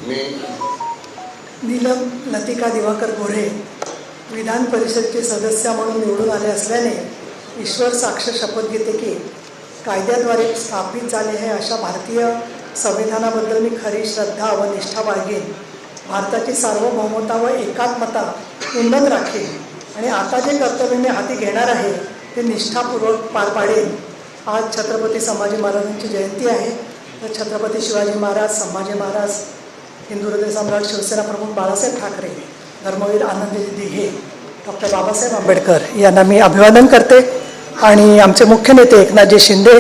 मी नीलम लतिका दिवाकर गोरे विधान परिषदेचे सदस्य म्हणून निवडून आले असल्याने ईश्वर साक्ष शपथ घेते की कायद्याद्वारे स्थापित झाले आहे अशा भारतीय संविधानाबद्दल मी खरी श्रद्धा व निष्ठा बाळगेन, भारताची सार्वभौमता व एकात्मता उन्नत राखेन आणि आता जे कर्तव्य मी हाती घेणार आहे ते निष्ठापूर्वक पार पाडेन. आज छत्रपती संभाजी महाराजांची जयंती आहे. तर छत्रपती शिवाजी महाराज, संभाजी महाराज, हिंदू हृदय सम्राट शिवसेना प्रमुख बाळासाहेब ठाकरे, धर्मवीर आनंदजी दिघे, डॉक्टर बाबासाहेब आंबेडकर यांना मी अभिवादन करते आणि आमचे मुख्य नेते एकनाथजी शिंदे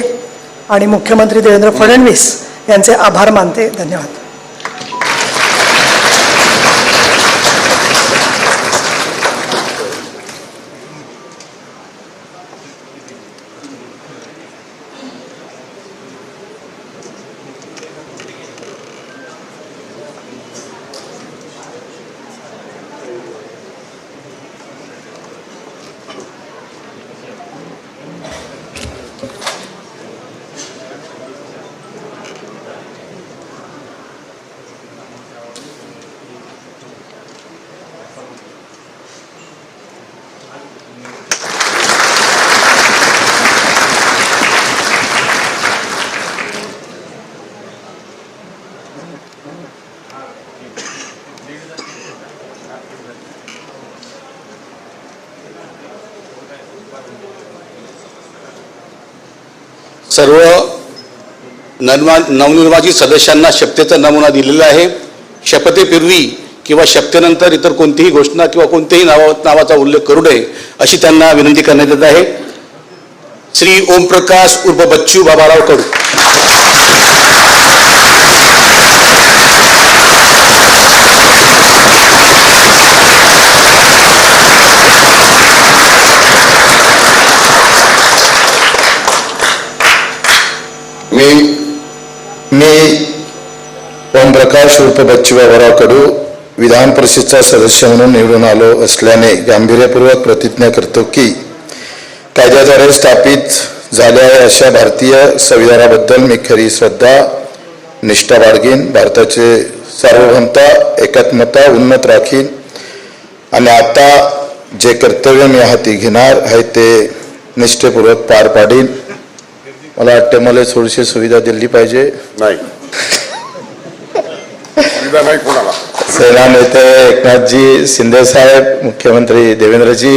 आणि मुख्यमंत्री देवेंद्र फडणवीस यांचे आभार मानते. धन्यवाद. सर्व नवनिर्वाचित सदस्यांना शपथेचा नमुना दिलेला आहे. शपथेपूर्वी किंवा शपथेनंतर इतर कोणतीही घोषणा किंवा कोणत्याही नावाचा उल्लेख करू नये अशी त्यांना विनंती करण्यात येत आहे. श्री ओमप्रकाश उर्फ बच्चू बाबाराव कडू. मी ओमप्रकाश उर्फ बच्चू बाबाराव कडू विधान परिषदेचा सदस्य म्हणून निवडून आलो असल्याने गांभीर्यपूर्वक प्रतिज्ञा करतो की कायद्याद्वारे स्थापित झाल्या अशा भारतीय संविधानाबद्दल मी खरी श्रद्धा निष्ठा बाळगेन, भारताचे सार्वभौमता एकात्मता उन्नत राखीन आणि आता जे कर्तव्य मी हाती घेणार आहे ते निष्ठेपूर्वक पार पाडीन. मला वाटतं मला थोडीशी सुविधा दिली पाहिजे. नाही सेना नेते एकनाथजी शिंदे साहेब, मुख्यमंत्री देवेंद्रजी